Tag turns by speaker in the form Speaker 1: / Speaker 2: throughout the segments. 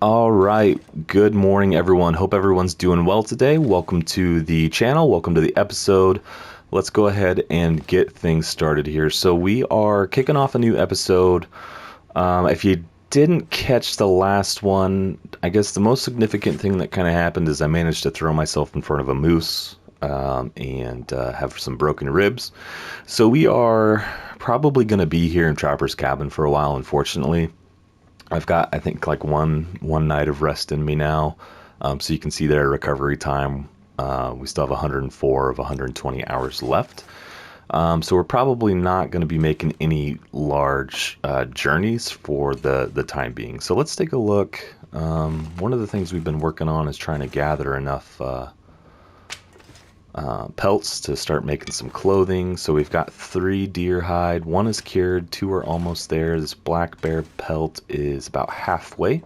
Speaker 1: All right. Good morning, everyone. Hope everyone's doing well today. Welcome to the channel. Welcome to the episode. Let's go ahead and get things started here. So we are kicking off a new episode. If you didn't catch the last one, I guess the most significant thing that kind of happened is I managed to throw myself in front of a moose and have some broken ribs. So we are probably going to be here in Trapper's Cabin for a while, unfortunately. I've got, I think, like one night of rest in me now. So you can see there recovery time. We still have 104 of 120 hours left. So we're probably not going to be making any large journeys for the time being. So let's take a look. One of the things we've been working on is trying to gather enough pelts to start making some clothing. So we've got 3 deer hide, 1 is cured, 2 are almost there. This black bear pelt is about halfway.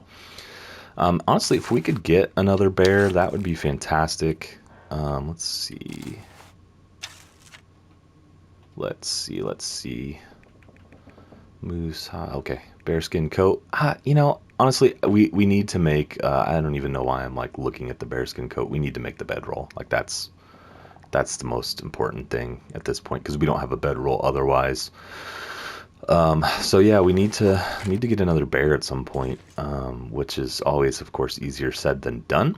Speaker 1: Honestly, if we could get another bear, that would be fantastic. Let's see. Let's see. Moose hide. Okay, bearskin coat. Honestly, we need to make, I don't even know why I'm like looking at the bearskin coat. We need to make the bedroll. Like that's the most important thing at this point, because we don't have a bedroll otherwise. So yeah, we need to get another bear at some point, which is always, of course, easier said than done.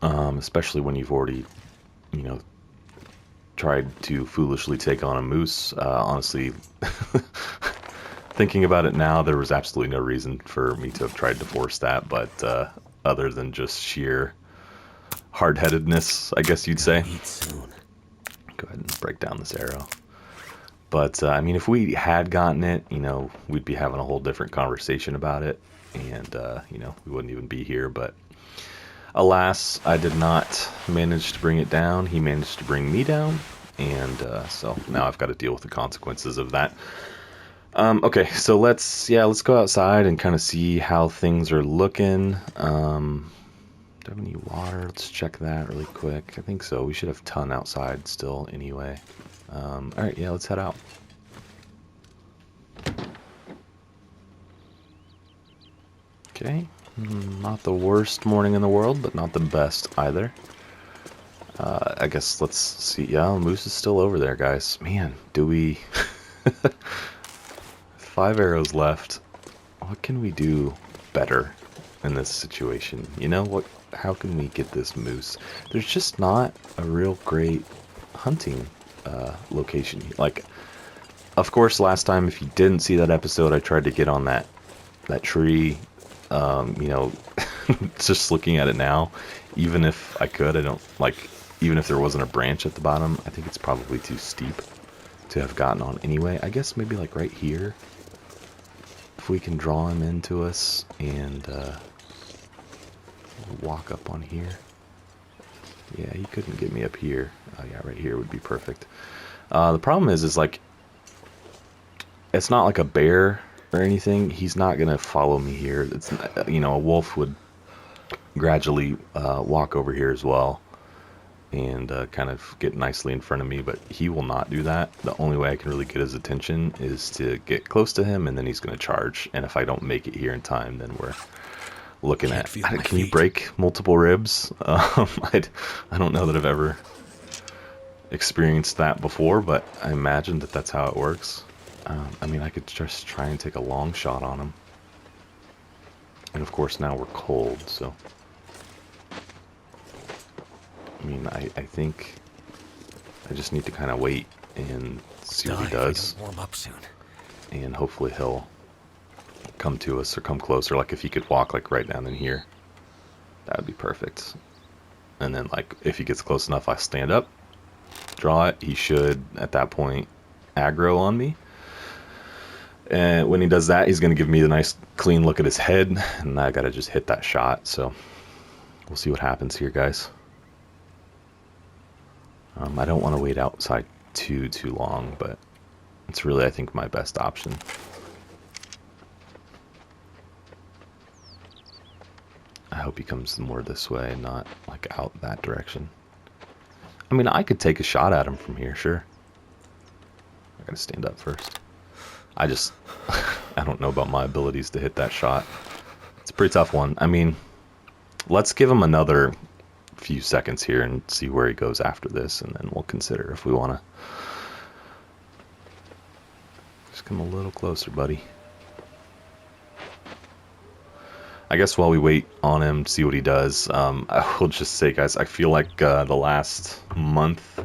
Speaker 1: Especially when you've already, tried to foolishly take on a moose. Honestly, thinking about it now, there was absolutely no reason for me to have tried to force that, but other than just sheer hard-headedness, I guess you'd say.
Speaker 2: Eat soon.
Speaker 1: Go ahead and break down this arrow. But I mean, if we had gotten it, we'd be having a whole different conversation about it, and we wouldn't even be here. But alas, I did not manage to bring it down. He managed to bring me down, and so now I've got to deal with the consequences of that. Okay, so let's go outside and kind of see how things are looking. Do I have any water? Let's check that really quick. I think so. We should have a ton outside still anyway. Alright, yeah, let's head out. Okay. Not the worst morning in the world, but not the best either. I guess let's see. Yeah, the moose is still over there, guys. Man, do we... 5 arrows left. What can we do better in this situation? How can we get this moose? There's just not a real great hunting location. Like, of course, last time, if you didn't see that episode, I tried to get on that tree. Just looking at it now, even if I could, I don't like. Even if there wasn't a branch at the bottom, I think it's probably too steep to have gotten on anyway. I guess maybe like right here, if we can draw him into us and walk up on here. Yeah, he couldn't get me up here. Oh yeah, right here would be perfect. The problem is like, it's not like a bear or anything. He's not gonna follow me here. It's a wolf would gradually walk over here as well and kind of get nicely in front of me, but he will not do that. The only way I can really get his attention is to get close to him, and then he's gonna charge. And if I don't make it here in time, then we're looking at, can you break multiple ribs? I don't know that I've ever experienced that before, but I imagine that that's how it works. I mean, I could just try and take a long shot on him. And of course now we're cold, so... I mean, I think I just need to kind of wait and see what he does.
Speaker 2: Warm up soon.
Speaker 1: And hopefully he'll come to us or come closer. Like if he could walk like right down in here, that would be perfect. And then like if he gets close enough, I stand up, draw it. He should at that point aggro on me. And when he does that, he's going to give me the nice clean look at his head, and I got to just hit that shot. So we'll see what happens here, guys. I don't want to wait outside too long, but it's really, I think, my best option. I hope he comes more this way and not like out that direction. I mean, I could take a shot at him from here, sure. I gotta stand up first. I don't know about my abilities to hit that shot. It's Pretty tough one. I mean, let's give him another few seconds here and see where he goes after this, and then we'll consider if we want to. Just come a little closer, buddy. I guess while we wait on him, see what he does, I will just say, guys, I feel like the last month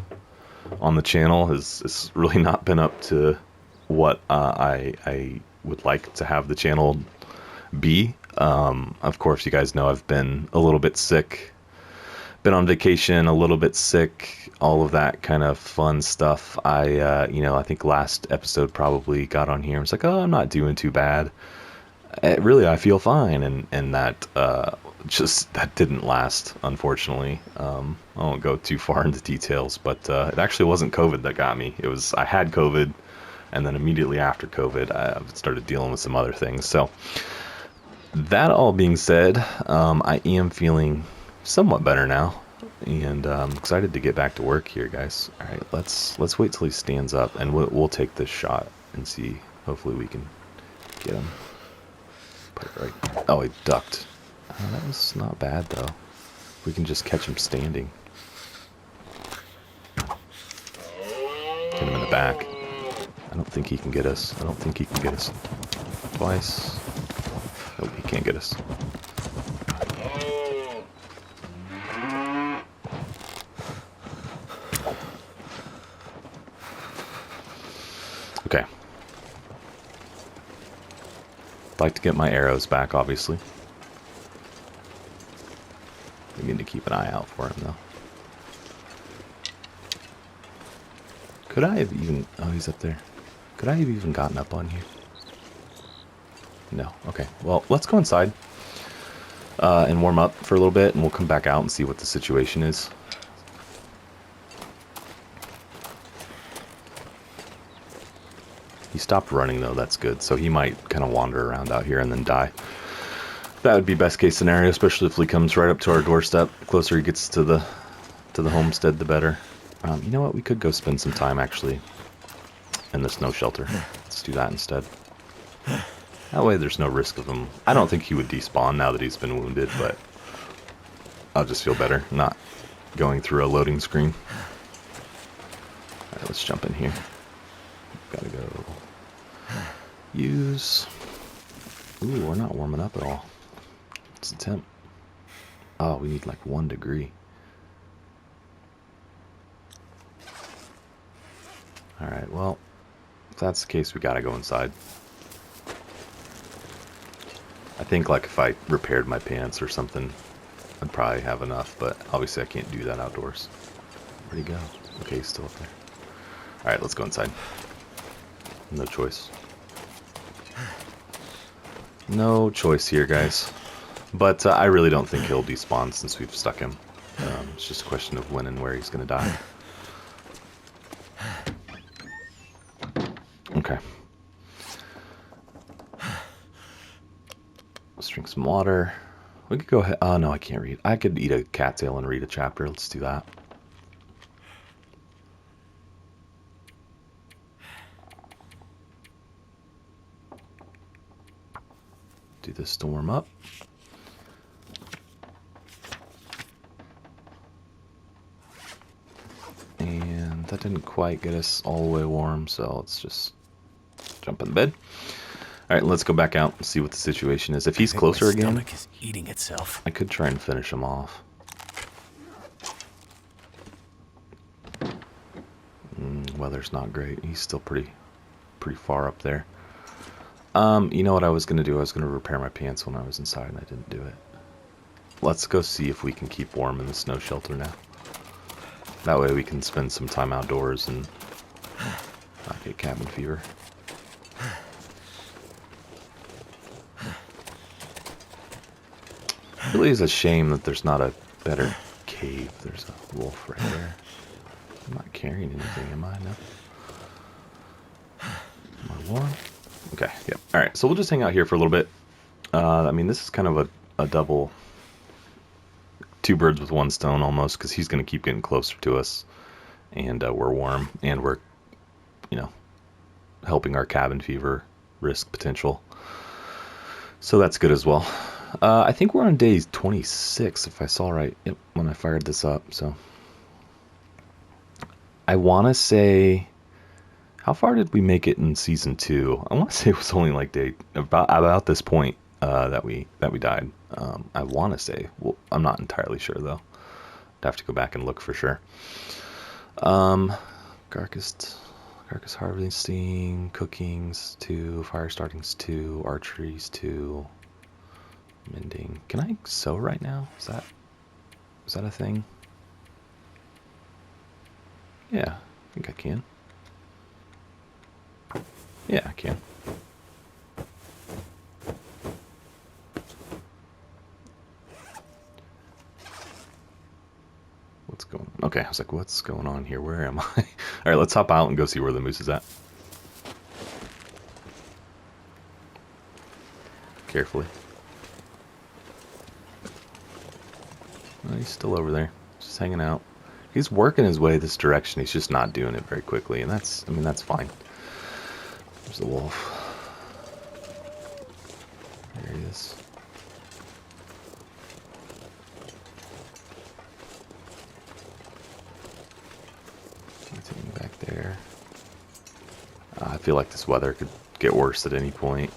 Speaker 1: on the channel has really not been up to what I would like to have the channel be. Of course, you guys know I've been a little bit sick, been on vacation, a little bit sick, all of that kind of fun stuff. I think last episode probably got on here and was like, oh, I'm not doing too bad. Really, I feel fine, and that that didn't last, unfortunately. I won't go too far into details, but it actually wasn't COVID that got me. It was, I had COVID, and then immediately after COVID, I started dealing with some other things. So that all being said, I am feeling somewhat better now, and I'm excited to get back to work here, guys. All right, let's wait till he stands up, and we'll take this shot and see. Hopefully, we can get him. Put it right. Oh, he ducked. That was not bad, though. We can just catch him standing. Get him in the back. I don't think he can get us. I don't think he can get us twice. Nope, he can't get us. Okay. I'd like to get my arrows back, obviously. We need to keep an eye out for him, though. Could I have even... Oh, he's up there. Could I have even gotten up on you? No. Okay. Well, let's go inside and warm up for a little bit, and we'll come back out and see what the situation is. He stopped running, though. That's good. So he might kind of wander around out here and then die. That would be best case scenario, especially if he comes right up to our doorstep. The closer he gets to the homestead, the better. You know what? We could go spend some time, actually, in the snow shelter. Let's do that instead. That way there's no risk of him. I don't think he would despawn now that he's been wounded, but I'll just feel better not going through a loading screen. Alright, let's jump in here. Gotta go use. Ooh, we're not warming up at all. What's the temp? Oh, we need like 1 degree. Alright, well, if that's the case, we gotta go inside. I think like if I repaired my pants or something, I'd probably have enough, but obviously I can't do that outdoors. Where'd he go? Okay, he's still up there. Alright, let's go inside. No choice. No choice here, guys. But I really don't think he'll despawn since we've stuck him. It's just a question of when and where he's going to die. Okay. Let's drink some water. We could go ahead. Oh, no, I can't read. I could eat a cattail and read a chapter. Let's do that. Do this to warm up. And that didn't quite get us all the way warm, so let's just jump in bed. All right, let's go back out and see what the situation is. If he's closer again,
Speaker 2: stomach is eating itself.
Speaker 1: I could try and finish him off. Weather's not great. He's still pretty far up there. You know what I was going to do? I was going to repair my pants when I was inside, and I didn't do it. Let's go see if we can keep warm in the snow shelter now. That way we can spend some time outdoors and not get cabin fever. It really is a shame that there's not a better cave. There's a wolf right there. I'm not carrying anything, am I? No. Am I warm? Okay, yep. Alright, so we'll just hang out here for a little bit. I mean, this is kind of a double, 2 birds with 1 stone almost, because he's going to keep getting closer to us. And we're warm, and we're, you know, helping our cabin fever risk potential. So that's good as well. I think we're on day 26, if I saw right. Yep, when I fired this up. So I want to say, how far did we make it in season 2? I want to say it was only like day about this point that we died. I want to say. Well, I'm not entirely sure though. I'd have to go back and look for sure. Carcass harvesting, cookings 2, fire startings 2, archeries 2, mending. Can I sew right now? Is that a thing? Yeah, I think I can. Yeah, I can. What's going on? Okay, I was like, what's going on here? Where am I? All right, let's hop out and go see where the moose is at. Carefully. Oh, he's still over there, just hanging out. He's working his way this direction. He's just not doing it very quickly, and that's, I mean, that's fine. There's the wolf. There he is. Anything back there? I feel like this weather could get worse at any point.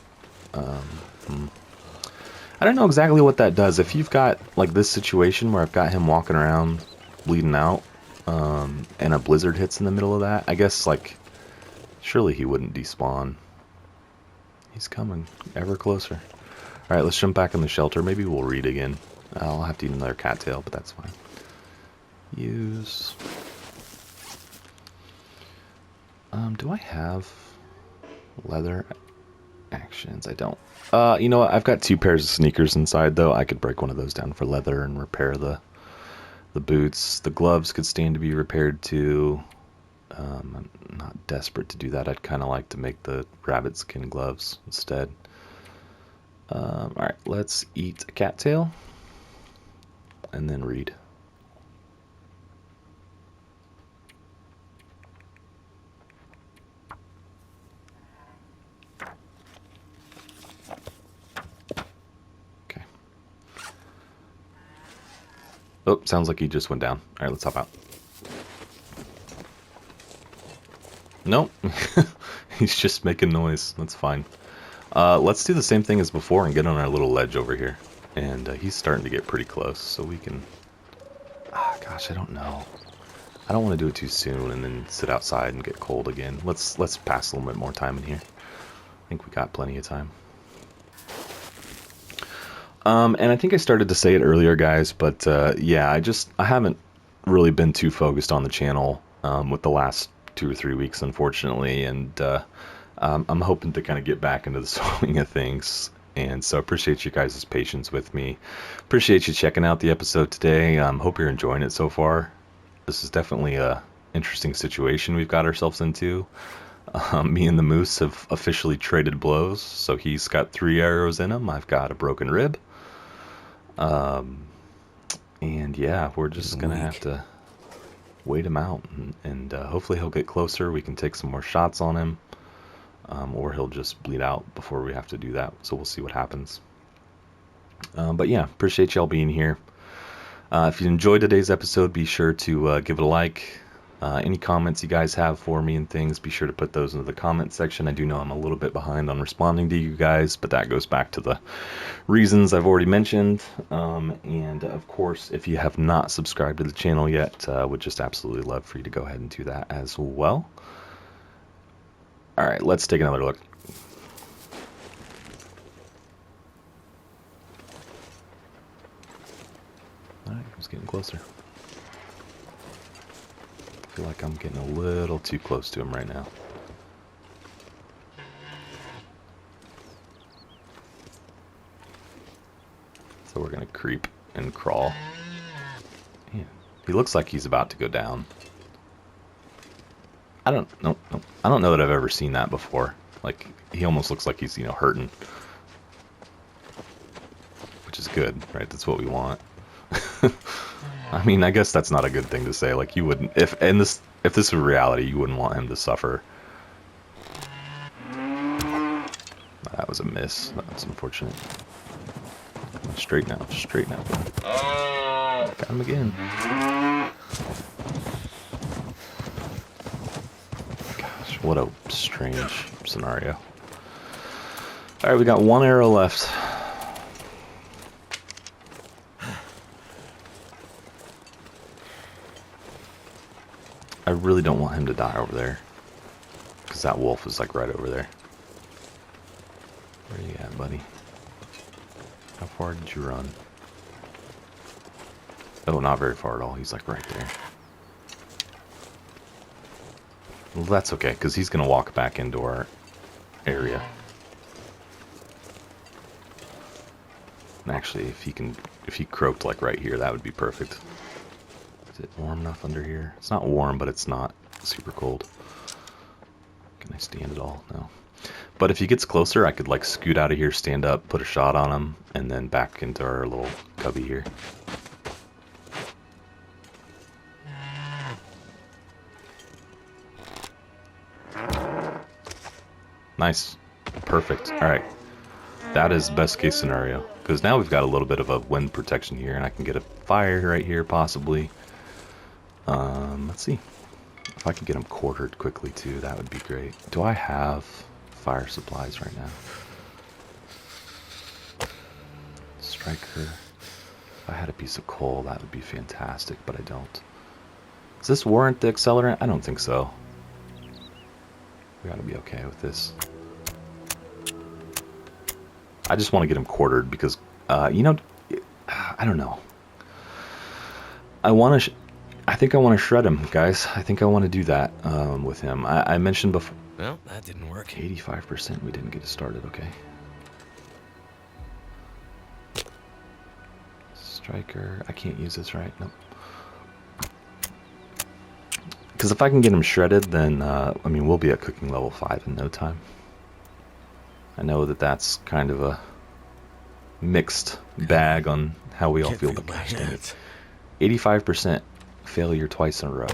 Speaker 1: I don't know exactly what that does. If you've got like this situation where I've got him walking around bleeding out, and a blizzard hits in the middle of that, I guess like surely he wouldn't despawn. He's coming ever closer. Alright, let's jump back in the shelter. Maybe we'll read again. I'll have to eat another cattail, but that's fine. Use. Do I have leather actions? I don't. You know what? I've got 2 pairs of sneakers inside, though. I could break one of those down for leather and repair the boots. The gloves could stand to be repaired, too. I'm not desperate to do that. I'd kind of like to make the rabbit skin gloves instead. Alright, let's eat a cattail and then read. Okay. Oh, sounds like he just went down. Alright, let's hop out. Nope. He's just making noise. That's fine. Let's do the same thing as before and get on our little ledge over here. And he's starting to get pretty close, so we can... gosh, I don't know. I don't want to do it too soon and then sit outside and get cold again. Let's pass a little bit more time in here. I think we got plenty of time. And I think I started to say it earlier, guys, but yeah, I haven't really been too focused on the channel with the last 2 or 3 weeks, unfortunately, and I'm hoping to kind of get back into the swing of things. And so I appreciate you guys' patience with me. Appreciate you checking out the episode today. Hope you're enjoying it so far. This is definitely a interesting situation we've got ourselves into. Me and the moose have officially traded blows. So he's got 3 arrows in him. I've got a broken rib. And yeah, we're just going to have to wait him out. And hopefully he'll get closer. We can take some more shots on him. Or he'll just bleed out before we have to do that. So we'll see what happens. But yeah, appreciate y'all being here. If you enjoyed today's episode, be sure to give it a like. Any comments you guys have for me and things, be sure to put those into the comment section. I do know I'm a little bit behind on responding to you guys, but that goes back to the reasons I've already mentioned. And of course, if you have not subscribed to the channel yet, would just absolutely love for you to go ahead and do that as well. All right, let's take another look. All right, he's getting closer. I feel like I'm getting a little too close to him right now. So we're gonna creep and crawl. Man, he looks like he's about to go down. I don't know that I've ever seen that before. Like, he almost looks like he's, hurting. Which is good, right? That's what we want. I mean, I guess that's not a good thing to say. Like, you wouldn't, if this were reality, you wouldn't want him to suffer. That was a miss. That was unfortunate. Straighten out. Straighten out. Got him again. Gosh, what a strange scenario. Alright, we got one arrow left. I really don't want him to die over there. Because that wolf is like right over there. Where you at, buddy? How far did you run? Oh, not very far at all. He's like right there. Well, that's okay, because he's going to walk back into our area. And actually, if he croaked like right here, that would be perfect. Is it warm enough under here? It's not warm, but it's not super cold. Can I stand it all? No. But if he gets closer, I could like scoot out of here, stand up, put a shot on him, and then back into our little cubby here. Nice. Perfect. Alright. That is best case scenario. Because now we've got a little bit of a wind protection here, and I can get a fire right here, possibly. Let's see. If I could get him quartered quickly, too, that would be great. Do I have fire supplies right now? Striker. If I had a piece of coal, that would be fantastic, but I don't. Does this warrant the accelerant? I don't think so. We ought to be okay with this. I just want to get him quartered because, you know, I don't know. I think I want to shred him, guys. I think I want to do that with him. I mentioned before.
Speaker 2: Well, that didn't work.
Speaker 1: 85%. We didn't get it started. Okay. Striker. I can't use this, right? Nope. Because if I can get him shredded, then, I mean, we'll be at cooking level 5 in no time. I know that that's kind of a mixed bag on how we all feel about it. 85% failure twice in a row.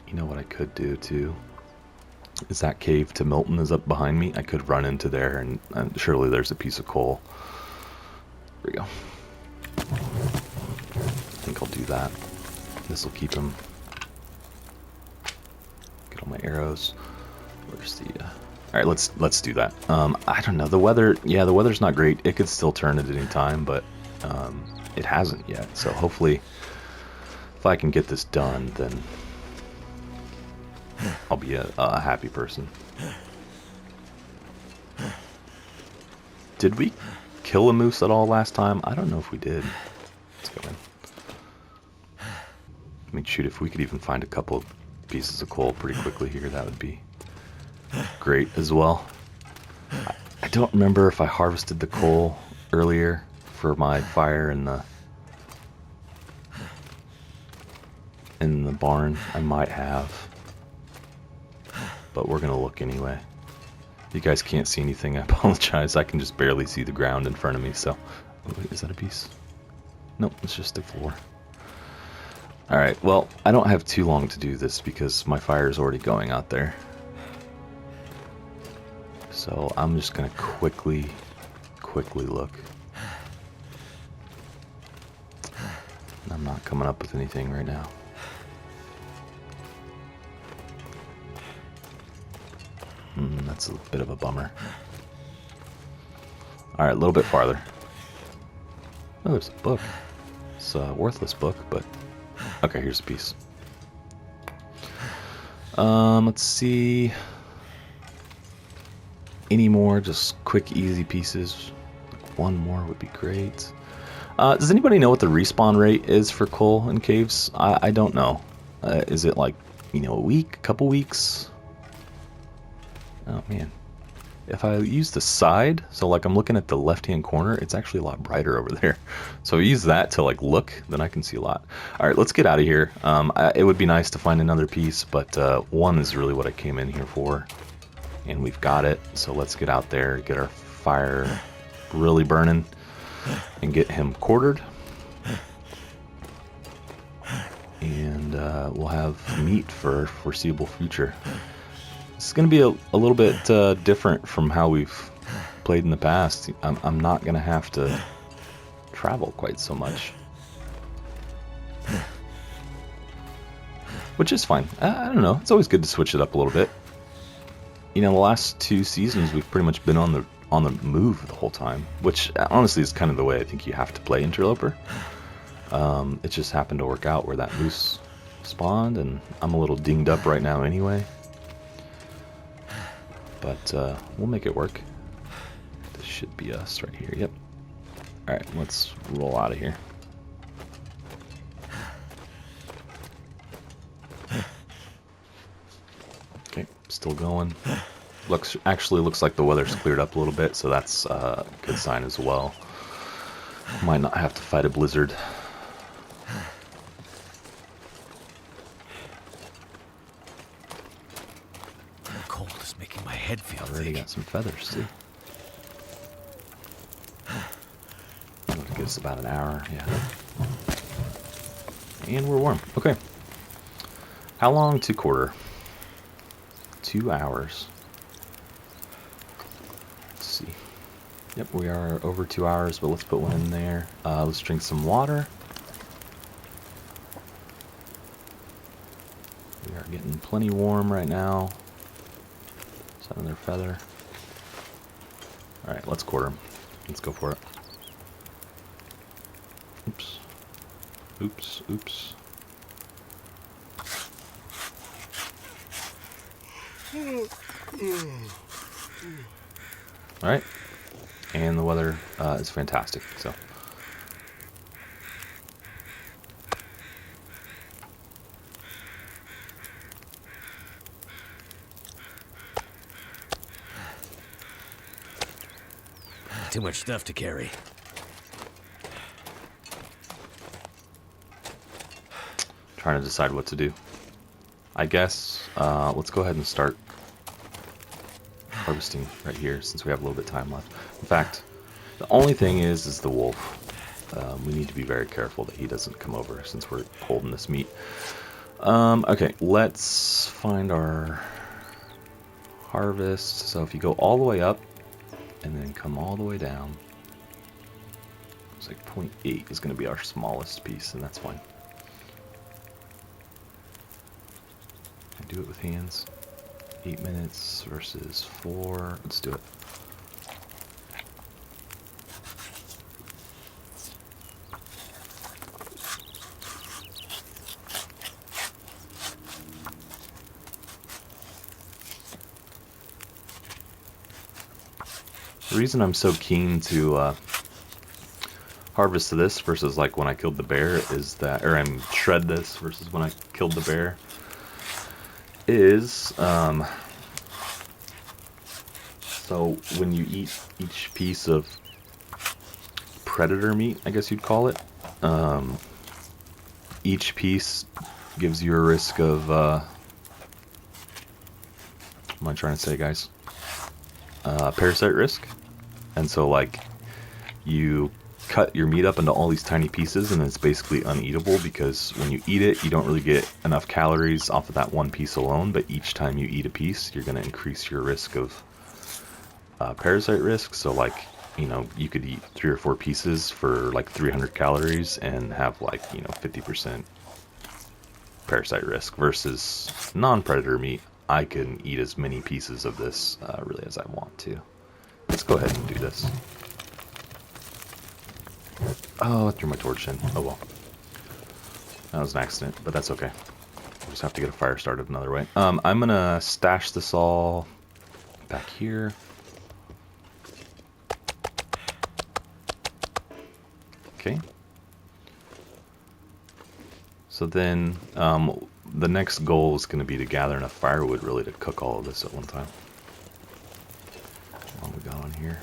Speaker 1: You know what I could do too? Is that cave to Milton is up behind me? I could run into there and surely there's a piece of coal. There we go. I think I'll do that. This will keep him. Get all my arrows. Where's the? All right, let's do that. I don't know. The weather. Yeah, the weather's not great. It could still turn at any time, but it hasn't yet. So hopefully, if I can get this done, then I'll be a happy person. Did we kill a moose at all last time? I don't know if we did. Let's go in. I mean, shoot, if we could even find a couple of pieces of coal pretty quickly here, that would be great as well. I don't remember if I harvested the coal earlier for my fire in the barn. I might have. But we're going to look anyway. If you guys can't see anything, I apologize. I can just barely see the ground in front of me, so... Oh, wait, is that a piece? Nope, it's just the floor. Alright, well, I don't have too long to do this because my fire is already going out there. So I'm just going to quickly look. I'm not coming up with anything right now. That's a bit of a bummer. Alright, a little bit farther. Oh, there's a book. It's a worthless book, but... Okay, here's a piece. Let's see... Any more just quick, easy pieces? One more would be great. Does anybody know what the respawn rate is for coal in caves? I don't know. Is it like, you know, a week, a couple weeks? Oh man, if I use the side, so like I'm looking at the left-hand corner, it's actually a lot brighter over there. So I use that to like look, then I can see a lot. All right, let's get out of here. It would be nice to find another piece, but one is really what I came in here for, and we've got it. So let's get out there, get our fire really burning, and get him quartered. and we'll have meat for foreseeable future. This is going to be a little bit different from how we've played in the past. I'm not going to have to travel quite so much, which is fine. I don't know. It's always good to switch it up a little bit. You know, the last 2 seasons we've pretty much been on the move the whole time, which honestly is kind of the way I think you have to play Interloper. It just happened to work out where that moose spawned, and I'm a little dinged up right now anyway. But we'll make it work. This should be us right here. Yep. Alright, let's roll out of here. Okay, still going. Actually looks like the weather's cleared up a little bit, so that's a good sign as well. Might not have to fight a blizzard.
Speaker 2: The cold is making my head feel
Speaker 1: Already got some feathers too. It'll give us about an hour, yeah. And we're warm. Okay. How long to quarter? 2 hours. Let's see. Yep, we are over 2 hours, but let's put one in there. Let's drink some water. We are getting plenty warm right now. Is that another feather? Alright, let's quarter them. Let's go for it. Oops. Oops, oops. Alright. And the weather is fantastic, so.
Speaker 2: too much stuff to carry.
Speaker 1: Trying to decide what to do. I guess let's go ahead and start harvesting right here since we have a little bit of time left. In fact, the only thing is the wolf. We need to be very careful that he doesn't come over since we're holding this meat. Okay, let's find our harvest. So if you go all the way up and then come all the way down, it's like 0.8 is going to be our smallest piece, and that's fine. I do it with hands. 8 minutes versus 4. Let's do it. The reason I'm so keen to harvest this versus like when I killed the bear is that, or shred this versus when I killed the bear, is so when you eat each piece of predator meat, I guess you'd call it, each piece gives you a risk of what am I trying to say, guys? Parasite risk. And so like you cut your meat up into all these tiny pieces and it's basically uneatable because when you eat it you don't really get enough calories off of that one piece alone, but each time you eat a piece you're going to increase your risk of parasite risk. So like, you know, you could eat 3 or 4 pieces for like 300 calories and have like, you know, 50% parasite risk versus non-predator meat. I can eat as many pieces of this really as I want to. Let's go ahead and do this. Oh, I threw my torch in. Oh well. That was an accident, but that's okay. We'll just have to get a fire started another way. I'm gonna stash this all back here. Okay. So then, the next goal is going to be to gather enough firewood really to cook all of this at one time. What we got on here?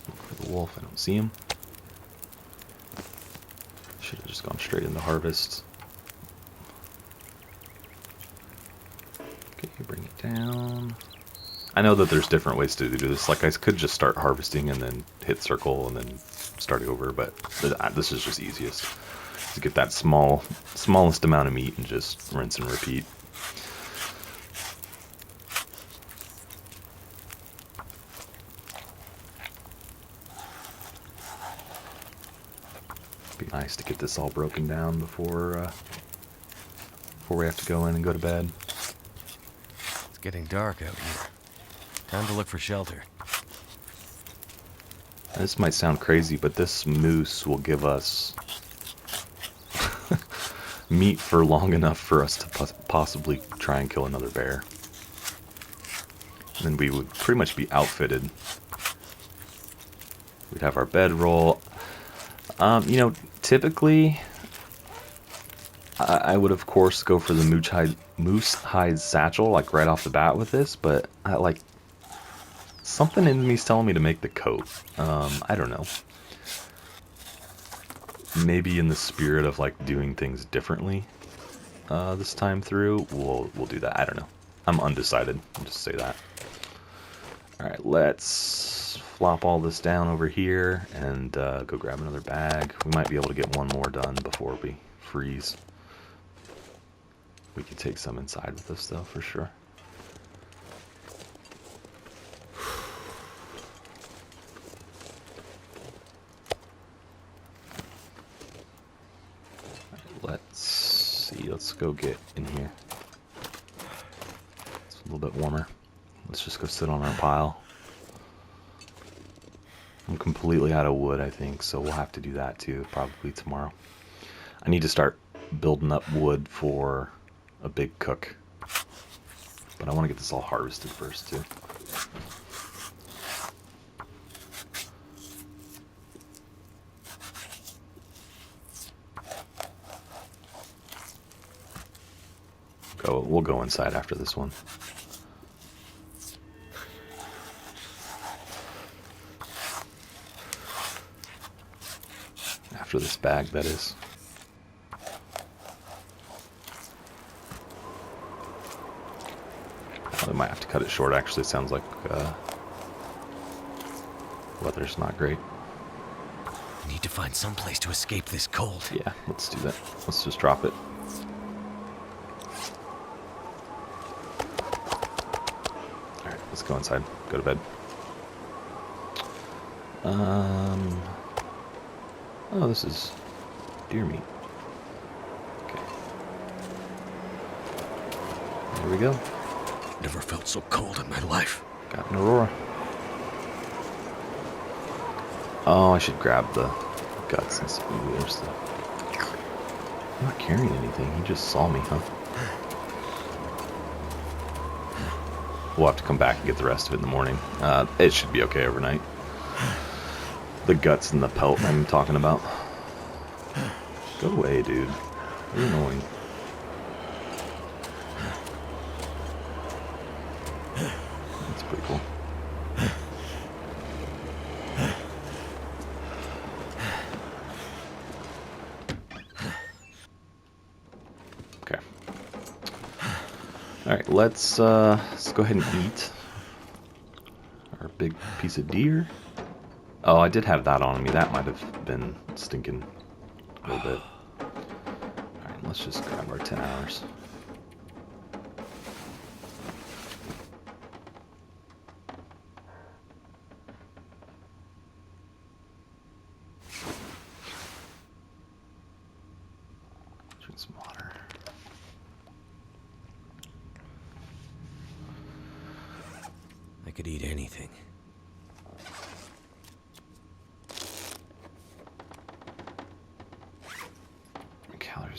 Speaker 1: Look for the wolf. I don't see him. Should have just gone straight into harvest. Okay, bring it down. I know that there's different ways to do this. Like I could just start harvesting and then hit circle and then start over, but this is just easiest. to get that smallest amount of meat and just rinse and repeat. Be nice to get this all broken down before we have to go in and go to bed.
Speaker 2: It's getting dark out here. Time to look for shelter.
Speaker 1: This might sound crazy, but this moose will give us meat for long enough for us to possibly try and kill another bear. And then we would pretty much be outfitted. We'd have our bedroll. You know, typically, I would of course go for the moose hide satchel, like right off the bat with this, but something in me is telling me to make the coat. I don't know. Maybe in the spirit of like doing things differently this time through, we'll do that. I don't know. I'm undecided. I'll just say that. All right, let's flop all this down over here and go grab another bag. We might be able to get one more done before we freeze. We could take some inside with us though, for sure. Let's see, let's go get in here. It's a little bit warmer. Let's just go sit on our pile. I'm completely out of wood, I think, so we'll have to do that too, probably tomorrow. I need to start building up wood for a big cook. But I want to get this all harvested first too. We'll go inside after this one. After this bag, that is. I might have to cut it short, actually. It sounds like weather's not great.
Speaker 2: Need to find some place to escape this cold.
Speaker 1: Yeah, let's do that. Let's just drop it. Alright, let's go inside. Go to bed. Oh, this is deer meat. Okay. There we go.
Speaker 2: Never felt so cold in my life.
Speaker 1: Got an Aurora. Oh, I should grab the guts and see. Ooh, there's the... I'm not carrying anything. He just saw me, huh? We'll have to come back and get the rest of it in the morning. It should be okay overnight. The guts and the pelt I'm talking about. Go away, dude. You're annoying. That's pretty cool. Okay. All right, let's go ahead and eat our big piece of deer. Oh, I did have that on me. That might have been stinking a little bit. Alright, let's just grab our 10 hours. Drink some water.
Speaker 2: I could eat anything.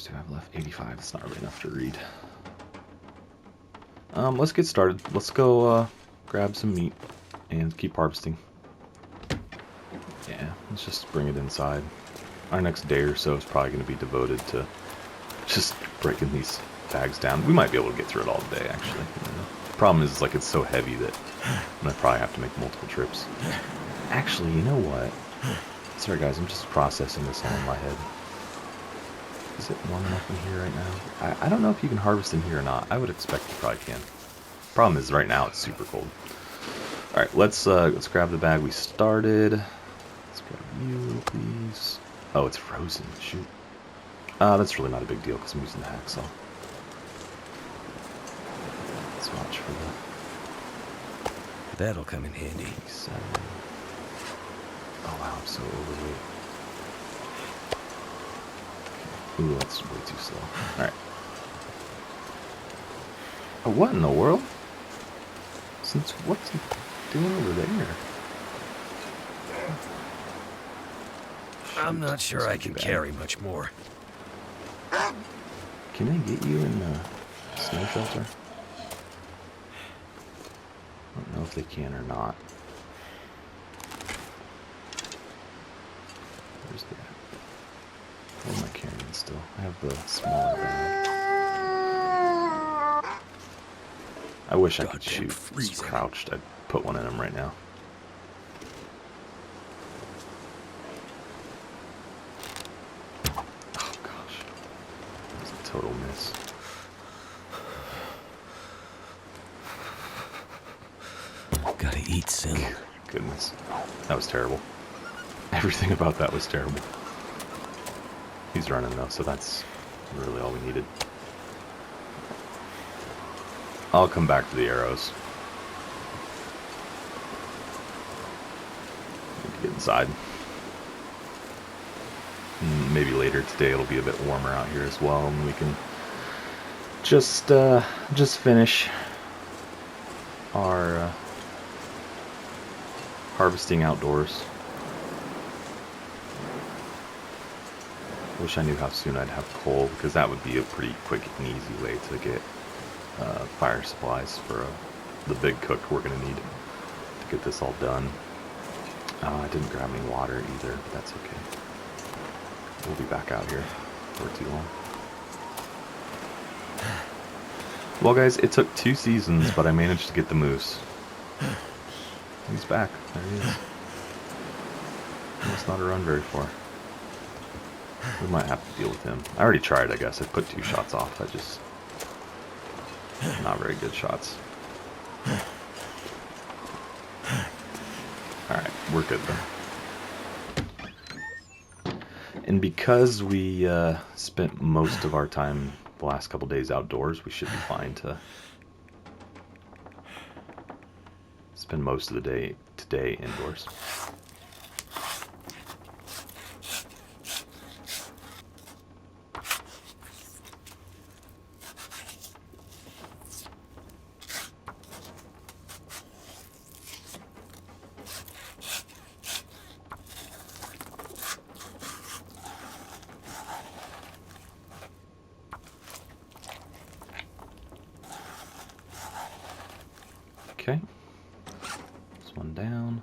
Speaker 1: Do I have left? 85. It's not really enough to read. Let's get started. Let's go grab some meat and keep harvesting. Yeah, let's just bring it inside. Our next day or so is probably going to be devoted to just breaking these bags down. We might be able to get through it all day, actually. The problem is, like, it's so heavy that I'm going to probably have to make multiple trips. Actually, you know what? Sorry, guys. I'm just processing this all in my head. Is it warm enough in here right now? I don't know if you can harvest in here or not. I would expect you probably can. Problem is, right now it's super cold. All right, let's grab the bag we started. Let's grab you, please. Oh, it's frozen. Shoot. That's really not a big deal because I'm using the hacksaw. Let's watch for the...
Speaker 2: That'll come in handy.
Speaker 1: 7. Oh wow, I'm so overweight. Ooh, that's way too slow. Alright. Oh, what in the world? Since what's he doing over there?
Speaker 2: I'm not sure I can carry much more.
Speaker 1: Can I get you in the snow shelter? I don't know if they can or not. Where's the... What am I carrying still? I have the smaller bag. I wish I could shoot crouched. I'd put one in him right now. Oh gosh. That was a total miss.
Speaker 2: Gotta eat soon.
Speaker 1: Goodness. That was terrible. Everything about that was terrible. He's running though, so that's really all we needed. I'll come back to the arrows. Need to get inside. Maybe later today it'll be a bit warmer out here as well, and we can just finish our harvesting outdoors. Wish I knew how soon I'd have coal, because that would be a pretty quick and easy way to get fire supplies for the big cook we're going to need to get this all done. I didn't grab any water either, but that's okay. We'll be back out here for too long. Well guys, it took 2 seasons, but I managed to get the moose. He's back. There he is. He must not have run very far. We might have to deal with him. I already tried, I guess. I put 2 shots off. I just... not very good shots. Alright, we're good then. And because we spent most of our time the last couple days outdoors, we should be fine to spend most of the day today indoors. Okay, this one down.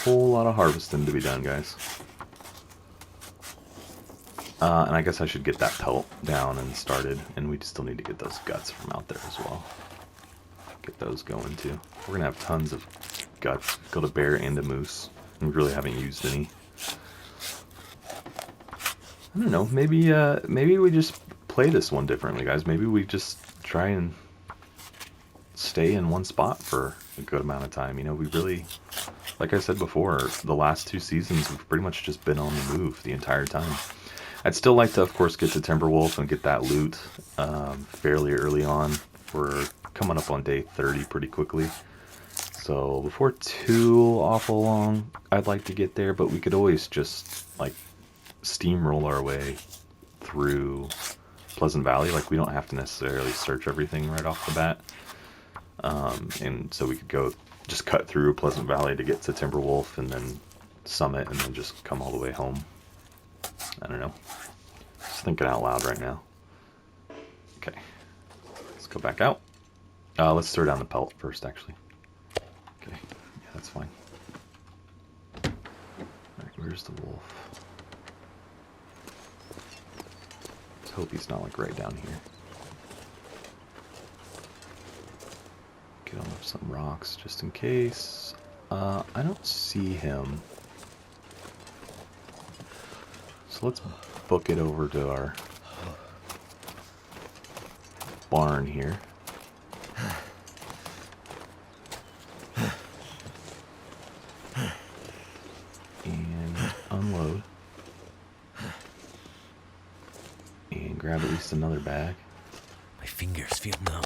Speaker 1: Whole lot of harvesting to be done, guys. And I guess I should get that pelt down and started, and we still need to get those guts from out there as well. Get those going too. We're gonna have tons of guts. Got a bear and a moose, and we really haven't used any. I don't know, maybe we just play this one differently, guys. Maybe we just try and stay in one spot for a good amount of time. You know, we really, like I said before, the last 2 seasons, we've pretty much just been on the move the entire time. I'd still like to, of course, get to Timberwolf and get that loot fairly early on. We're coming up on day 30 pretty quickly. So before too awful long, I'd like to get there, but we could always just, like, steamroll our way through Pleasant Valley. Like, we don't have to necessarily search everything right off the bat. And so we could go just cut through Pleasant Valley to get to Timberwolf and then Summit and then just come all the way home. I don't know. Just thinking out loud right now. Okay. Let's go back out. Let's throw down the pelt first, actually. Okay. Yeah, that's fine. Alright, where's the wolf? Let's hope he's not, like, right down here. Get on some rocks just in case. I don't see him. So let's book it over to our barn here. unload. And grab at least another bag.
Speaker 2: My fingers feel numb.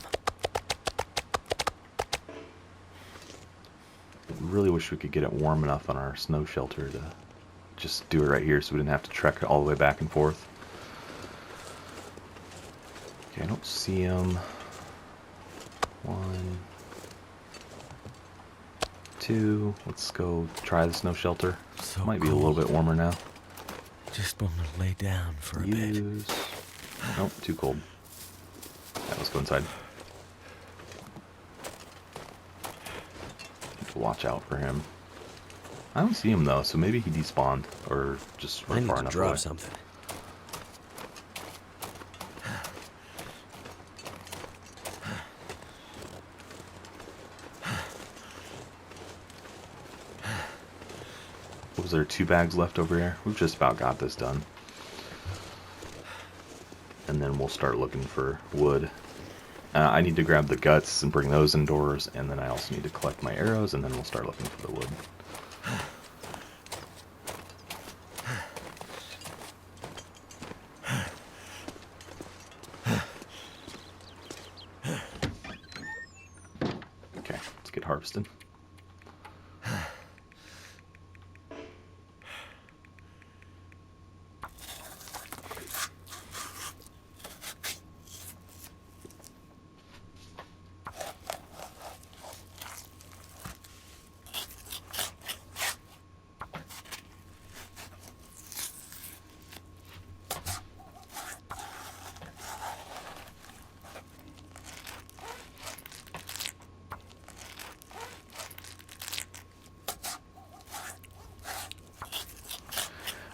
Speaker 1: I really wish we could get it warm enough on our snow shelter to just do it right here so we didn't have to trek all the way back and forth. Okay, I don't see him. 1, 2. Let's go try the snow shelter.
Speaker 2: So
Speaker 1: Might be a little bit warmer now.
Speaker 2: Just want to lay down for a bit.
Speaker 1: Nope, too cold. Yeah, let's go inside. Need to watch out for him. I don't see him though, so maybe he despawned or just
Speaker 2: I
Speaker 1: went
Speaker 2: need
Speaker 1: far
Speaker 2: to
Speaker 1: enough
Speaker 2: drop
Speaker 1: away.
Speaker 2: something.
Speaker 1: Was there 2 bags left over here? We've just about got this done. And then we'll start looking for wood. I need to grab the guts and bring those indoors, and then I also need to collect my arrows, and then we'll start looking for the wood. Okay, let's get harvested.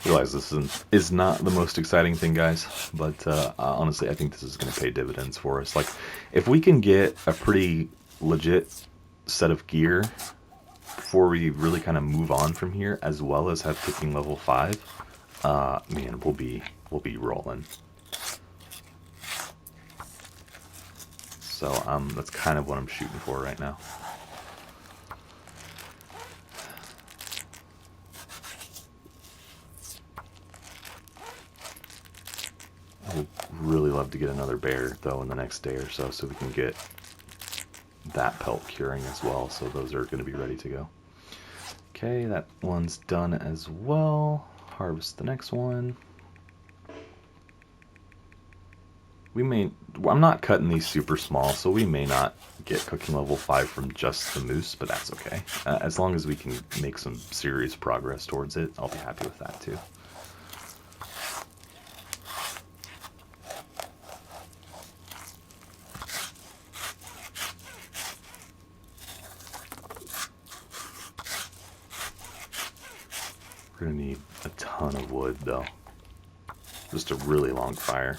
Speaker 1: Realize this is not the most exciting thing, guys, but honestly, I think this is going to pay dividends for us. Like, if we can get a pretty legit set of gear before we really kind of move on from here, as well as have cooking level 5, man, we'll be rolling. So that's kind of what I'm shooting for right now. I would really love to get another bear, though, in the next day or so we can get that pelt curing as well, so those are going to be ready to go. Okay, that one's done as well. Harvest the next one. I'm not cutting these super small, so we may not get cooking level 5 from just the moose, but that's okay. As long as we can make some serious progress towards it, I'll be happy with that too. We're gonna need a ton of wood though. Just a really long fire.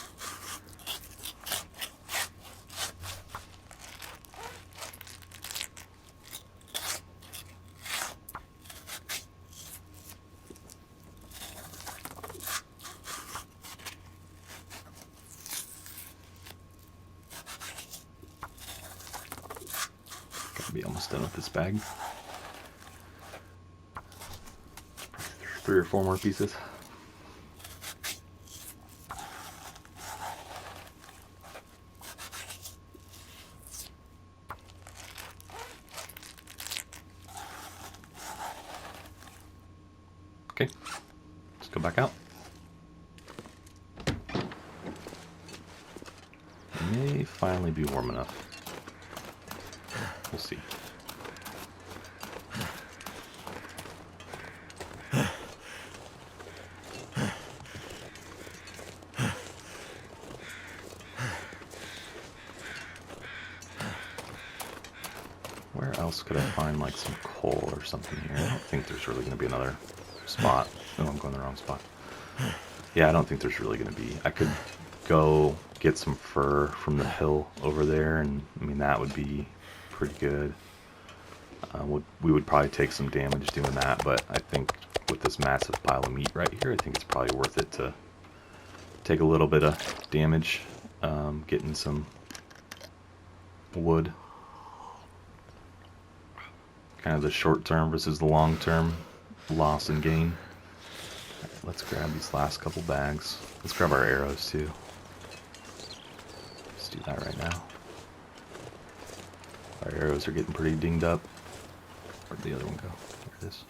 Speaker 1: Gotta be almost done with this bag. 3 or 4 more pieces. Okay, let's go back out. It may finally be warm enough. We'll see. Where else could I find like some coal or something here? I don't think there's really going to be another spot. Oh, I'm going the wrong spot. Yeah, I don't think there's really going to be. I could go get some fur from the hill over there, and I mean that would be pretty good. We would probably take some damage doing that, but I think with this massive pile of meat right here, I think it's probably worth it to take a little bit of damage getting some wood. Kind of the short term versus the long term loss and gain. Alright, let's grab these last couple bags. Let's grab our arrows too. Let's do that right now. Our arrows are getting pretty dinged up. Where'd the other one go? There it is.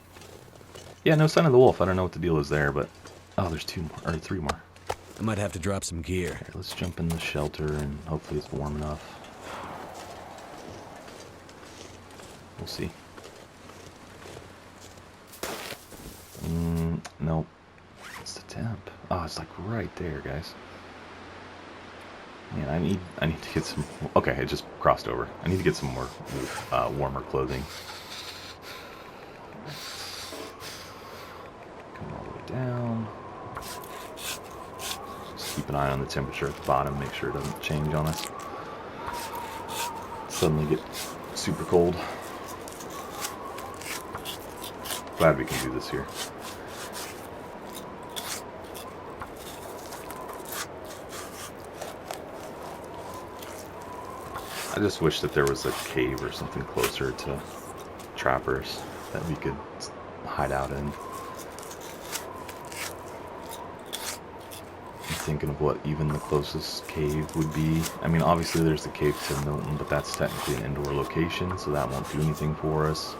Speaker 1: Yeah, no sign of the wolf. I don't know what the deal is there, but... Oh, there's 2 more, or 3 more.
Speaker 2: I might have to drop some gear.
Speaker 1: Alright, let's jump in the shelter and hopefully it's warm enough. We'll see. Nope. What's the temp? Oh, it's like right there, guys. Man, I need to get some... Okay, it just crossed over. I need to get some more warmer clothing. Come all the way down. Just keep an eye on the temperature at the bottom. Make sure it doesn't change on us. Suddenly get super cold. Glad we can do this here. I just wish that there was a cave or something closer to trappers that we could hide out in. I'm thinking of what even the closest cave would be. I mean, obviously there's the cave to Milton, but that's technically an indoor location, so that won't do anything for us.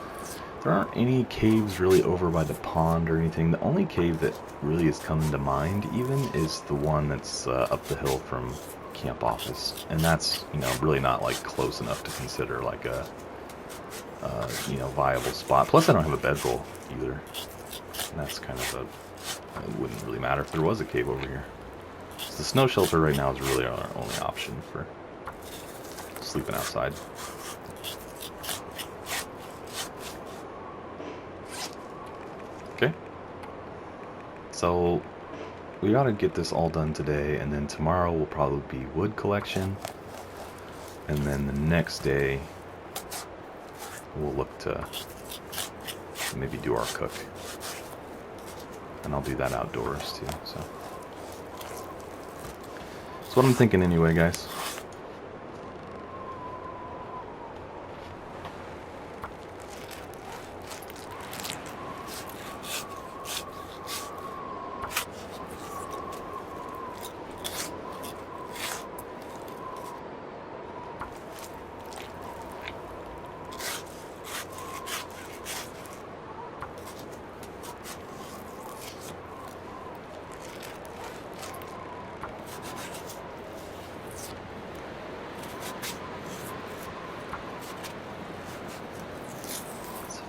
Speaker 1: There aren't any caves really over by the pond or anything. The only cave that really is coming to mind even is the one that's up the hill from camp office, and that's, you know, really not like close enough to consider like a you know, viable spot. Plus I don't have a bedroll either, and that's kind of a... It wouldn't really matter if there was a cave over here. So the snow shelter right now is really our only option for sleeping outside. Okay, so we ought to get this all done today, and then tomorrow will probably be wood collection, and then the next day we'll look to maybe do our cook, and I'll do that outdoors too. So that's what I'm thinking anyway, guys.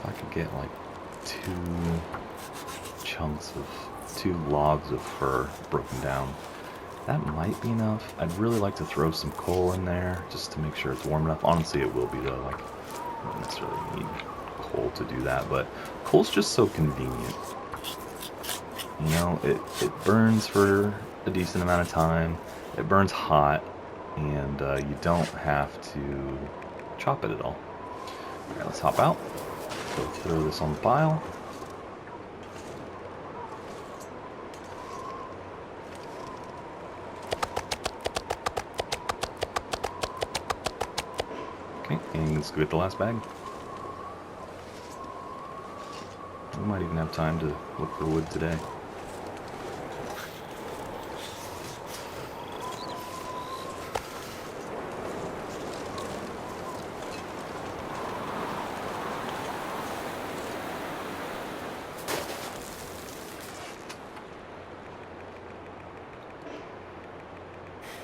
Speaker 1: I could get like 2 logs of fur broken down. That might be enough. I'd really like to throw some coal in there just to make sure it's warm enough. Honestly, it will be though. Like, I don't necessarily need coal to do that, but coal's just so convenient. You know, it burns for a decent amount of time. It burns hot, and you don't have to chop it at all. All right, let's hop out. Go throw this on the pile. Okay, and let's go get the last bag. We might even have time to look for wood today.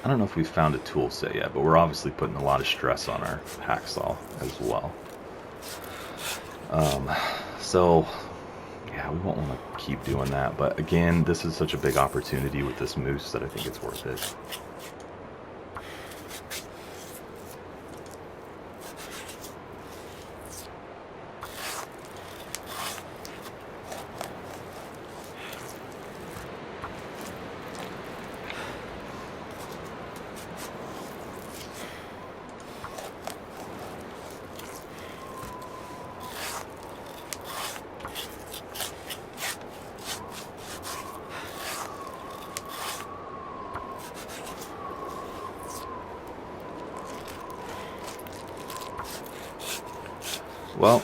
Speaker 1: I don't know if we've found a tool set yet, but we're obviously putting a lot of stress on our hacksaw as well. So, yeah, we won't want to keep doing that. But again, this is such a big opportunity with this moose that I think it's worth it. Well,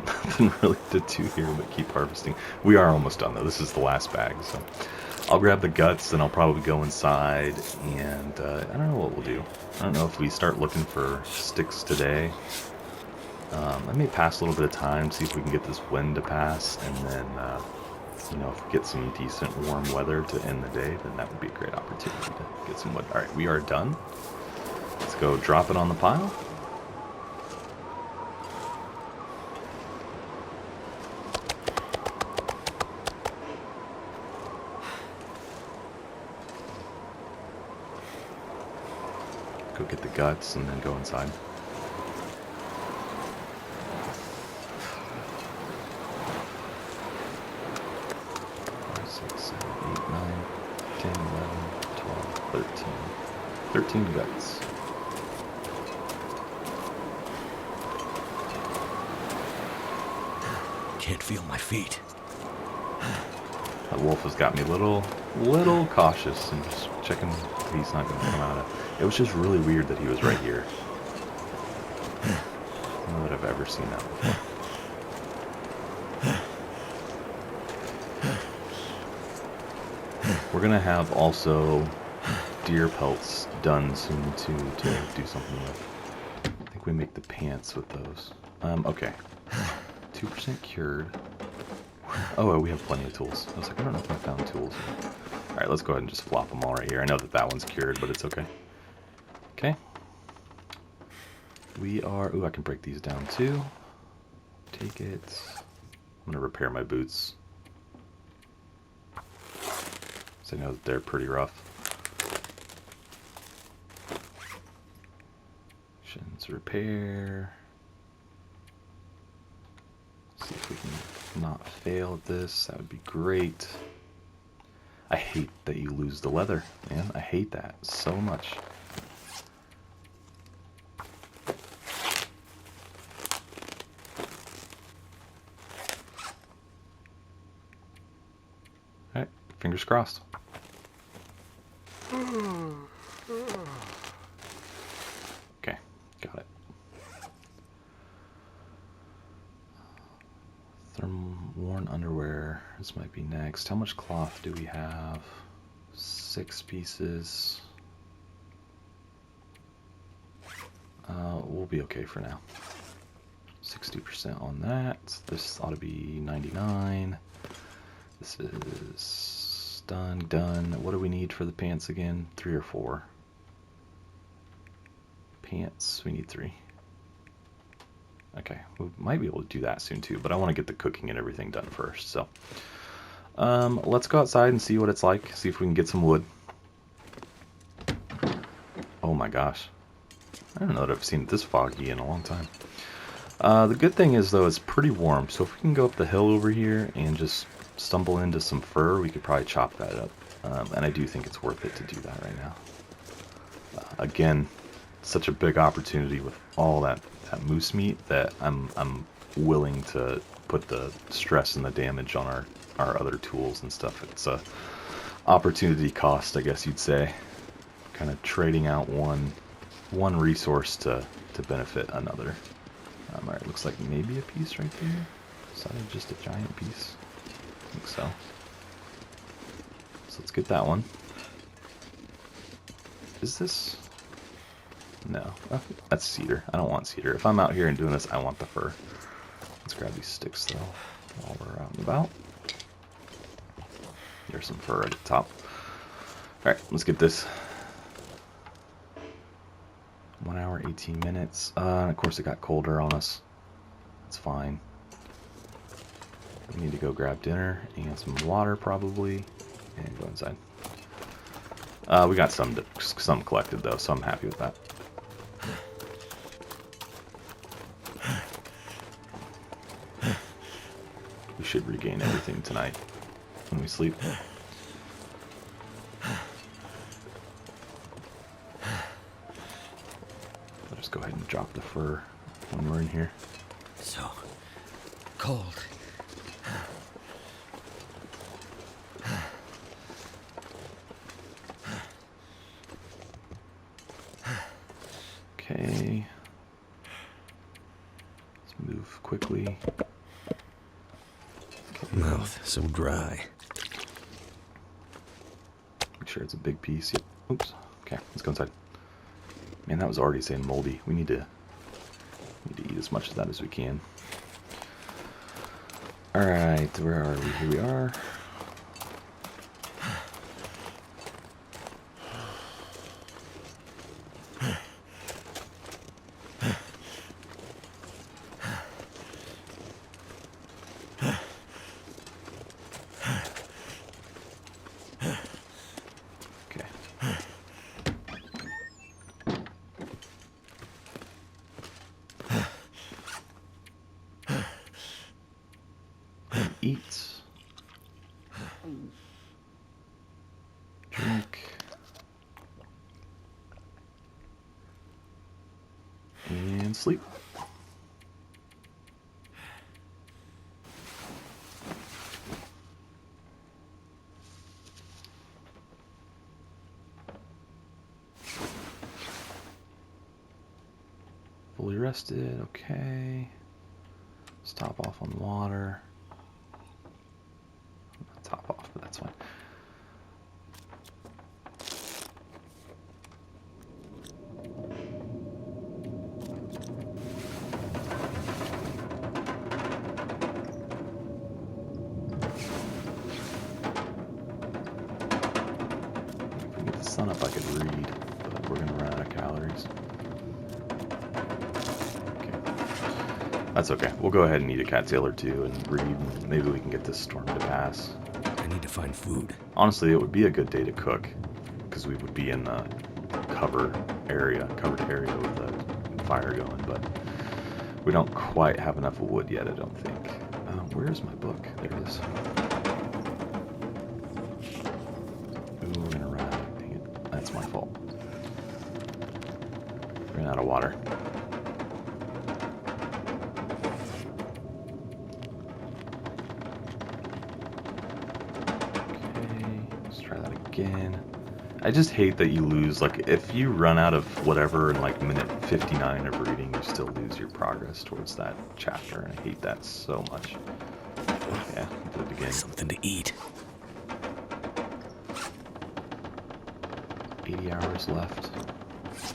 Speaker 1: Nothing really to do here but keep harvesting. We are almost done though. This is the last bag, so I'll grab the guts and I'll probably go inside and I don't know what we'll do. I don't know if we start looking for sticks today. I may pass a little bit of time, see if we can get this wind to pass, and then, you know, if we get some decent warm weather to end the day, then that would be a great opportunity to get some wood. Alright, we are done. Let's go drop it on the pile. Go get the guts and then go inside. 6, 7, 8, 9, 10, 11, 12, 13. 13 guts.
Speaker 2: Can't feel my feet.
Speaker 1: That wolf has got me a little cautious and just checking if he's not going to come out of. It was just really weird that he was right here. I don't know that I've ever seen that before. We're going to have also deer pelts done soon too to do something with. I think we make the pants with those. Okay. 2% cured. Oh, we have plenty of tools. I was like, I don't know if I found tools. Alright, let's go ahead and just flop them all right here. I know that one's cured, but it's okay. Okay. We are... Ooh, I can break these down too. Take it. I'm going to repair my boots. So I know that they're pretty rough. Shins repair. See if we can not fail at this. That would be great. I hate that you lose the leather, man. I hate that so much. Alright, fingers crossed. Okay, got it. Worn underwear. This might be next. How much cloth do we have? 6 pieces. We'll be okay for now. 60% on that. This ought to be 99. This is done. What do we need for the pants again? 3 or 4? Pants, we need 3. Okay, we might be able to do that soon too, but I want to get the cooking and everything done first. So, let's go outside and see what it's like. See if we can get some wood. Oh my gosh. I don't know that I've seen it this foggy in a long time. The good thing is, though, it's pretty warm. So if we can go up the hill over here and just stumble into some fur, we could probably chop that up. And I do think it's worth it to do that right now. Again, such a big opportunity with all that moose meat that I'm willing to put the stress and the damage on our other tools and stuff. It's a opportunity cost, I guess you'd say. Kind of trading out one resource to benefit another. Alright, looks like maybe a piece right there. Is that just a giant piece? I think so. So let's get that one. Is this... No, that's cedar. I don't want cedar. If I'm out here and doing this, I want the fir. Let's grab these sticks, though, while we're out and about. There's some fur right at the top. Alright, let's get this. 1 hour, 18 minutes. And of course, it got colder on us. That's fine. We need to go grab dinner and some water, probably, and go inside. We got some collected, though, so I'm happy with that. We should regain everything tonight when we sleep. I'll just go ahead and drop the fur when we're in here.
Speaker 2: So cold.
Speaker 1: Okay. Let's move move quickly. Okay.
Speaker 2: Mouth so dry.
Speaker 1: Make sure it's a big piece. Yep. Oops. Okay, let's go inside. Man, that was already saying moldy. We need to eat as much of that as we can. Alright, where are we? Here we are. Okay. Eat. Drink. And sleep. Fully rested, okay. Stop off on water. Not top off, but that's fine. If we get the sun up, I could read, but we're gonna run out of calories. That's okay. We'll go ahead and eat a cattail or two and read, and maybe we can get this storm to pass.
Speaker 2: I need to find food.
Speaker 1: Honestly, it would be a good day to cook, because we would be in the covered area with the fire going, but we don't quite have enough wood yet, I don't think. Where's my book? There it is. Ooh, we're gonna run out. Dang it. That's my fault. Ran out of water. Again. I just hate that you lose, like, if you run out of whatever in like minute 59 of reading, you still lose your progress towards that chapter, and I hate that so much. Yeah, do it again.
Speaker 2: Something to eat.
Speaker 1: 80 hours left.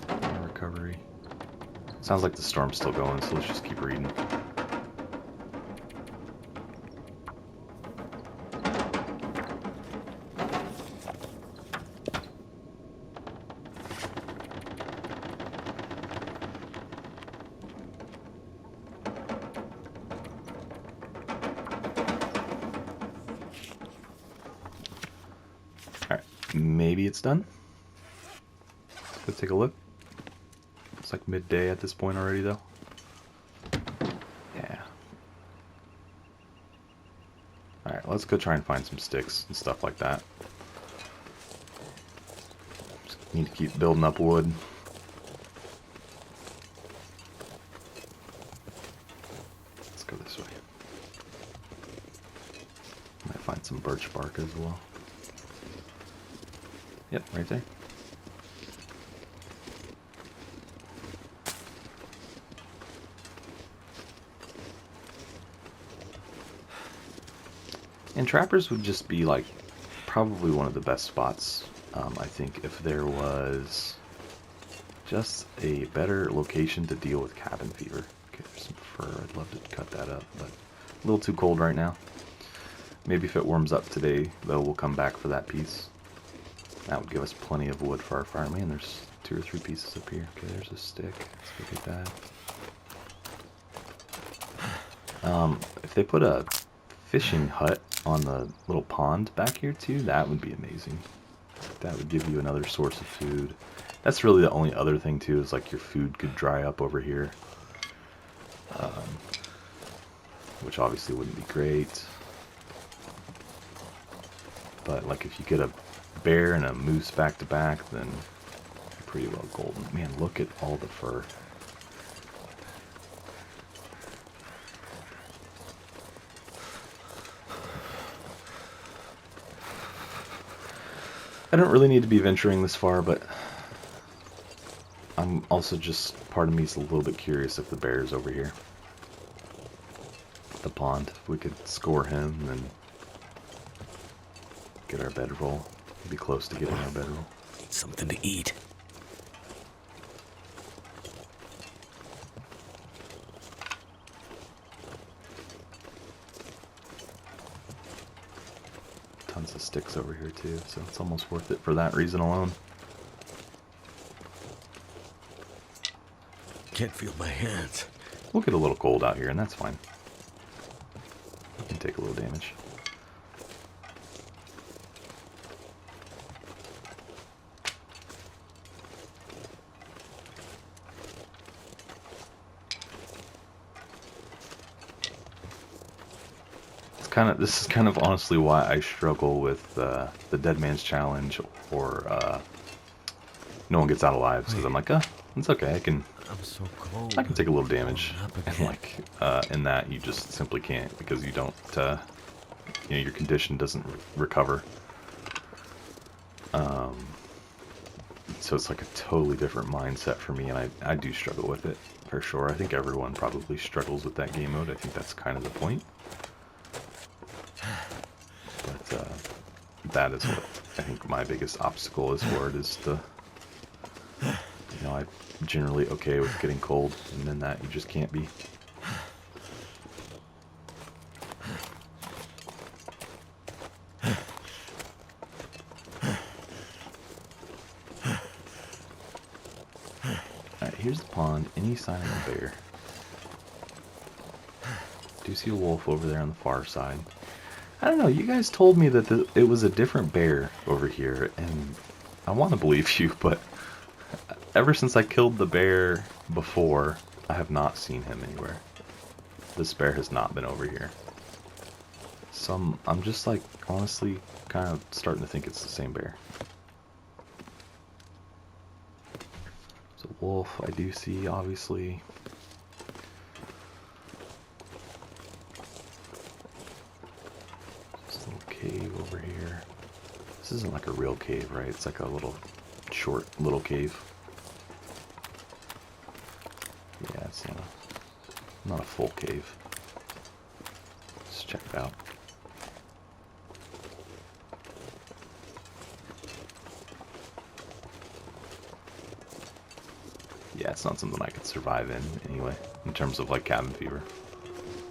Speaker 1: No recovery. Sounds like the storm's still going, so let's just keep reading. Maybe it's done. Let's take a look. It's like midday at this point already, though. Yeah. Alright, let's go try and find some sticks and stuff like that. Just need to keep building up wood. Let's go this way. Might find some birch bark as well. Yep, right there. And trappers would just be like probably one of the best spots, I think, if there was just a better location to deal with cabin fever. Okay, there's some fur. I'd love to cut that up, but a little too cold right now. Maybe if it warms up today, though, we'll come back for that piece. That would give us plenty of wood for our fire. Man, there's 2 or 3 pieces up here. Okay, there's a stick. Let's look at that. If they put a fishing hut on the little pond back here too, that would be amazing. That would give you another source of food. That's really the only other thing too, is like your food could dry up over here. Which obviously wouldn't be great. But like if you get a bear and a moose back to back, then you're pretty well golden. Man, look at all the fur. I don't really need to be venturing this far, but I'm also just, part of me is a little bit curious if the bear's over here. the pond. If we could score him and get our bedroll. Be close to getting our bedroll.
Speaker 2: Need something to eat.
Speaker 1: Tons of sticks over here too, so it's almost worth it for that reason alone.
Speaker 2: Can't feel my hands.
Speaker 1: We'll get a little cold out here, and that's fine. We can take a little damage. This is kind of honestly why I struggle with the Dead Man's Challenge or No One Gets Out Alive, because I'm like, it's okay,
Speaker 2: I'm so cold.
Speaker 1: I can take a little damage, and like in that you just simply can't because you don't, your condition doesn't recover. So it's like a totally different mindset for me, and I do struggle with it for sure. I think everyone probably struggles with that game mode. I think that's kind of the point. But that is what I think my biggest obstacle is for it, is to, I'm generally okay with getting cold, and then that you just can't be. Alright, here's the pond. Any sign of a bear? Do see a wolf over there on the far side. I don't know, you guys told me that it was a different bear over here, and I want to believe you, but ever since I killed the bear before, I have not seen him anywhere. This bear has not been over here. So I'm just like, honestly, kind of starting to think it's the same bear. So wolf, I do see, obviously. Cave over here. This isn't like a real cave, right? It's like a little short little cave. Yeah, it's not a full cave. Let's check it out. Yeah, it's not something I could survive in anyway, in terms of like cabin fever.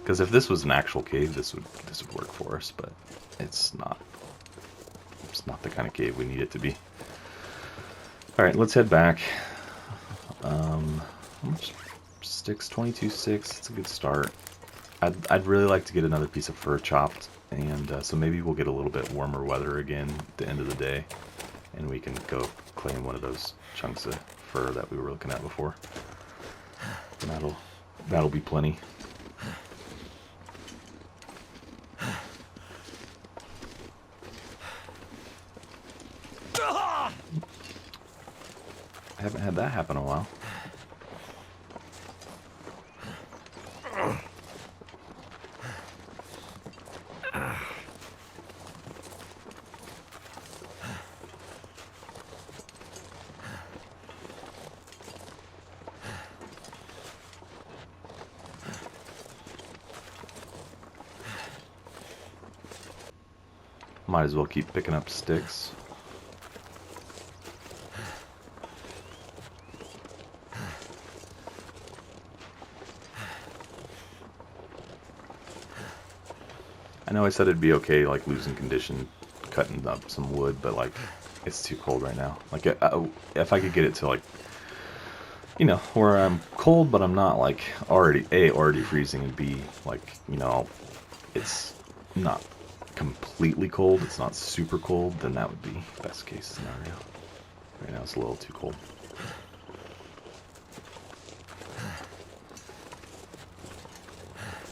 Speaker 1: Because if this was an actual cave, this would work for us, but it's not. It's not the kind of cave we need it to be. All right, let's head back. How much sticks? 22 sticks. It's a good start. I'd really like to get another piece of fur chopped, and so maybe we'll get a little bit warmer weather again at the end of the day, and we can go claim one of those chunks of fur that we were looking at before. And that'll be plenty. I haven't had that happen in a while. Might as well keep picking up sticks. I know I said it'd be okay, like, losing condition, cutting up some wood, but, like, it's too cold right now. Like, if I could get it to, like, where I'm cold, but I'm not, like, already freezing, and B, like, it's not completely cold, it's not super cold, then that would be best case scenario. Right now it's a little too cold.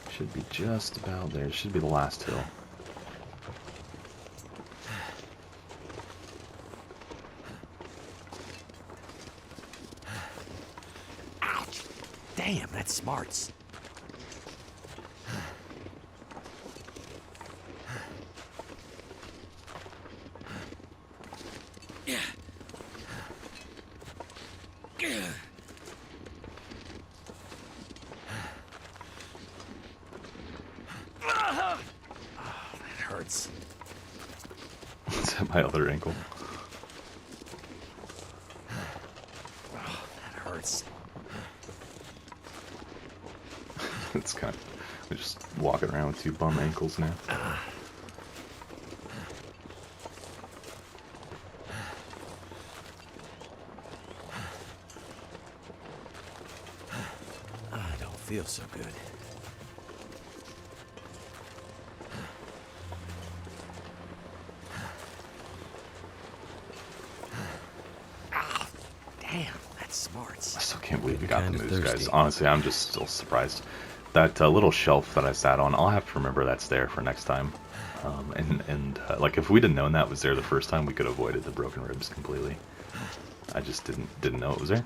Speaker 1: Should be just about there. It should be the last hill.
Speaker 2: Ouch! Damn, that smarts. That hurts.
Speaker 1: It's at my other ankle.
Speaker 2: That hurts.
Speaker 1: It's kind of... We're just walking around with two bum ankles now.
Speaker 2: I don't feel so good. Damn, that's smart.
Speaker 1: I still can't believe we
Speaker 2: Getting
Speaker 1: got the
Speaker 2: kinda
Speaker 1: moose, guys.
Speaker 2: thirsty.
Speaker 1: Honestly, I'm just still surprised. That little shelf that I sat on, I'll have to remember that's there for next time. Like, if we'd have known that was there the first time, we could have avoided the broken ribs completely. I just didn't know it was there.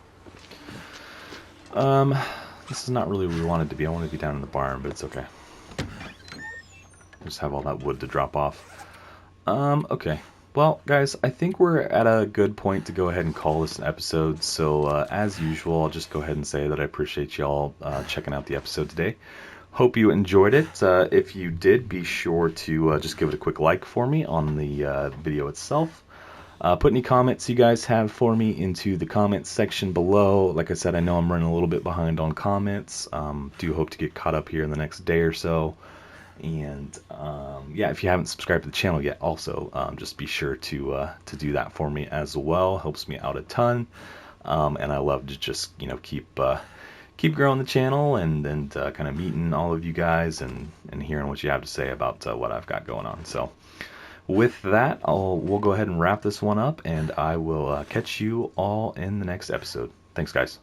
Speaker 1: This is not really where we wanted to be. I wanted to be down in the barn, but it's okay. Just have all that wood to drop off. Okay. Well, guys, I think we're at a good point to go ahead and call this an episode. So, as usual, I'll just go ahead and say that I appreciate y'all checking out the episode today. Hope you enjoyed it. If you did, be sure to just give it a quick like for me on the video itself. Put any comments you guys have for me into the comments section below. Like I said, I know I'm running a little bit behind on comments. Do hope to get caught up here in the next day or so. And yeah, if you haven't subscribed to the channel yet, also just be sure to do that for me as well. Helps me out a ton, and I love to just keep growing the channel and kind of meeting all of you guys and hearing what you have to say about what I've got going on. So with that, we'll go ahead and wrap this one up, and I will catch you all in the next episode. Thanks, guys.